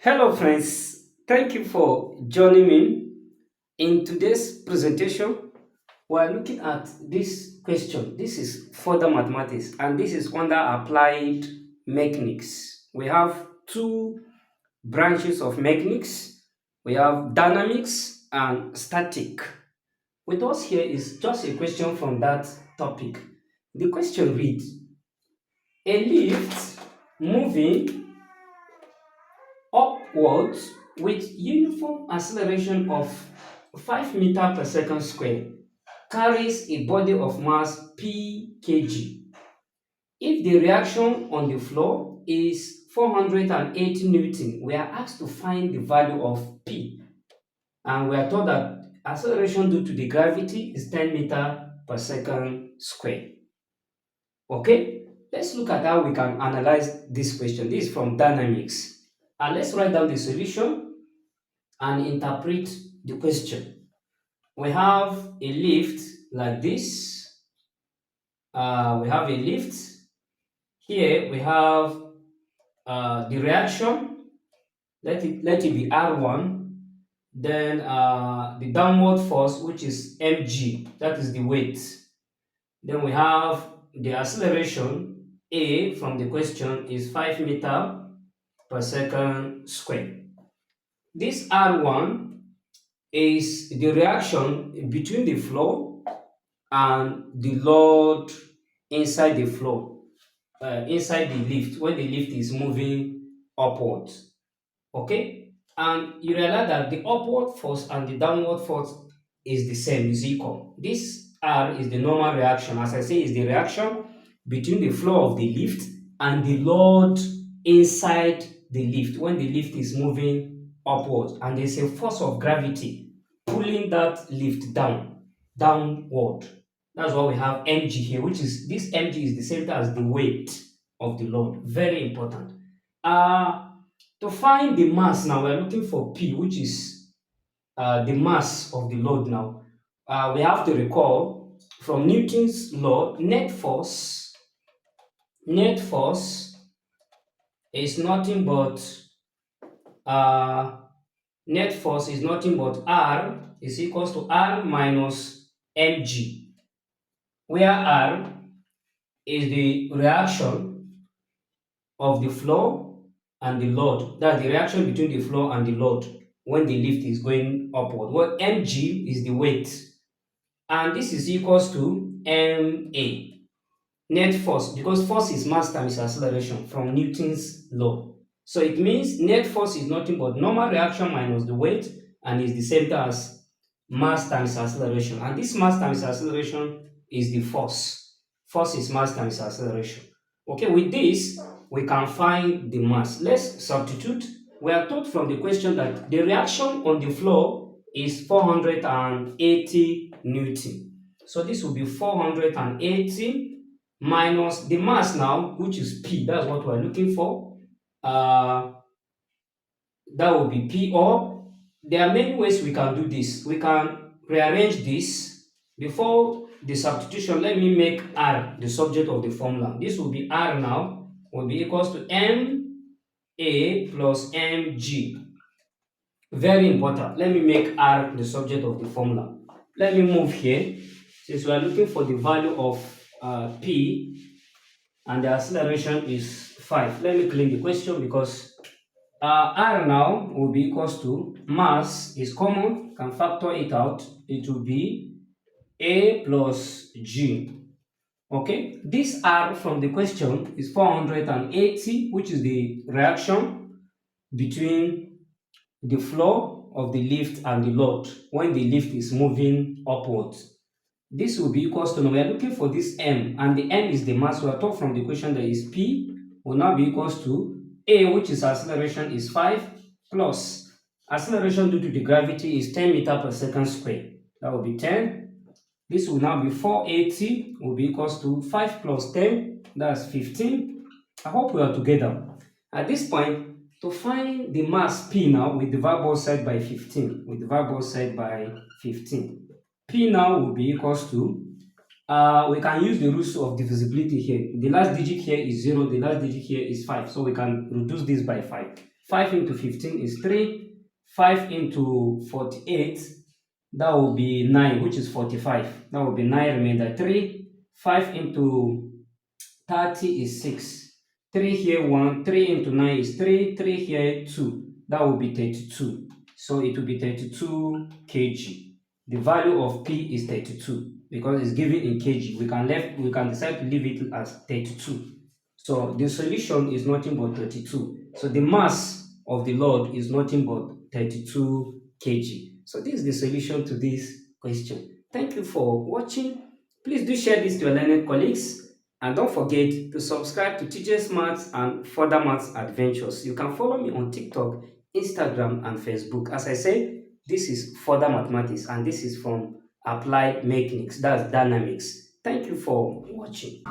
Hello friends, thank you for joining me. In today's presentation, we are looking at this question. This is further mathematics and this is under applied mechanics. We have two branches of mechanics. We have dynamics and static. With us here is just a question from that topic. The question reads, a lift moving upwards with uniform acceleration of 5 meter per second square carries a body of mass p kg. If the reaction on the floor is 480 Newton, we are asked to find the value of p, and we are told that acceleration due to the gravity is 10 meter per second square. Okay, let's look at how we can analyze this question. This is from dynamics. And let's write down the solution and interpret the question. We have a lift like this. We have a lift. Here we have the reaction. Let it be R1. Then the downward force, which is mg, that is the weight. Then we have the acceleration. A from the question is 5 meter per second square. This R1 is the reaction between the flow and the load inside the flow, inside the lift, when the lift is moving upwards. Okay, and you realize that the upward force and the downward force is the same, is equal. This R is the normal reaction, as I say, is the reaction between the flow of the lift and the load inside the lift when the lift is moving upwards, and there's a force of gravity pulling that lift downward. That's why we have mg here, which is this mg is the same as the weight of the load. Very important. To find the mass now, we're looking for p, which is the mass of the load now. We have to recall from Newton's law, net force is nothing but uh, net force is nothing but R is equals to R minus mg, where R is the reaction of the flow and the load. That's the reaction between the flow and the load when the lift is going upward. Well, mg is the weight, and this is equals to ma, net force, because force is mass times acceleration from Newton's law. So it means net force is nothing but normal reaction minus the weight, and is the same as mass times acceleration. And this mass times acceleration is the force. Force is mass times acceleration. Okay, with this, we can find the mass. Let's substitute. We are told from the question that the reaction on the floor is 480 Newton. So this will be 480 minus the mass now, which is P. That's what we're looking for. That will be P, or there are many ways we can do this. We can rearrange this. Before the substitution, let me make R the subject of the formula. This will be R now, will be equals to MA plus MG. Very important. Let me make R the subject of the formula. Let me move here. Since we are looking for the value of P and the acceleration is 5. Let me clean the question because R now will be equals to mass is common, can factor it out. It will be A plus G. Okay, this R from the question is 480, which is the reaction between the flow of the lift and the load when the lift is moving upwards. This will be equals to, now we are looking for this m, and the m is the mass. We are told from the equation that is p will now be equals to a, which is acceleration, is 5, plus acceleration due to the gravity is 10 meter per second square. That will be 10. This will now be 480, will be equals to 5 plus 10, that's 15. I hope we are together. At this point, to find the mass p now, we divide both sides by 15. We divide both sides by 15. P now will be equals to, we can use the rules of divisibility here. The last digit here is 0, the last digit here is 5. So we can reduce this by 5. 5 into 15 is 3. 5 into 48, that will be 9, which is 45. That will be 9 remainder 3. 5 into 30 is 6. 3 here 1. 3 into 9 is 3. 3 here 2. That will be 32. So it will be 32 kg. The value of P is 32 because it's given in kg. We can decide to leave it as 32. So the solution is nothing but 32. So the mass of the load is nothing but 32 kg. So this is the solution to this question. Thank you for watching. Please do share this to your learned colleagues. And don't forget to subscribe to TJ's Maths and Further Maths Adventures. You can follow me on TikTok, Instagram, and Facebook. As I said, this is Further Mathematics and this is from Applied Mechanics, that's Dynamics. Thank you for watching.